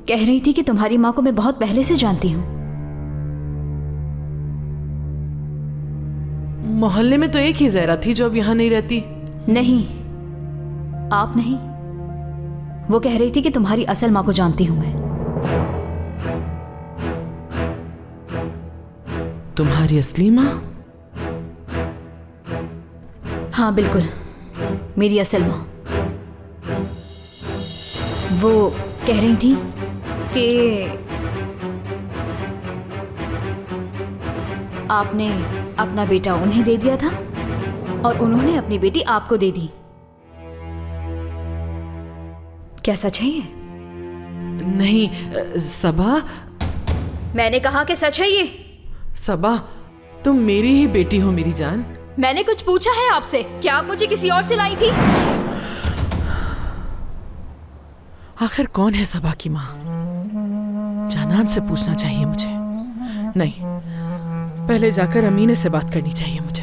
कह रही थी कि तुम्हारी माँ को मैं बहुत पहले से जानती हूँ। मोहल्ले में तो एक ही जहरा थी जो अब यहाँ नहीं रहती। नहीं, आप नहीं। वो कह रही थी कि तुम्हारी असल माँ को जानती हूँ मैं। तुम्हारी असली माँ? हाँ बिल्कुल, मेरी असल माँ। वो कह रही थी कि आपने अपना बेटा उन्हें दे दिया था और उन्होंने अपनी बेटी आपको दे दी। क्या सच है ये? नहीं सबा। मैंने कहा कि सच है ये। सबा, तुम मेरी ही बेटी हो मेरी जान। मैंने कुछ पूछा है आपसे? क्या आप मुझे किसी और से लाई थी? आखिर कौन है सबा की माँ? जानान से पूछना चाहिए मुझे। नहीं, पहले जाकर अमीने से बात करनी चाहिए मुझे।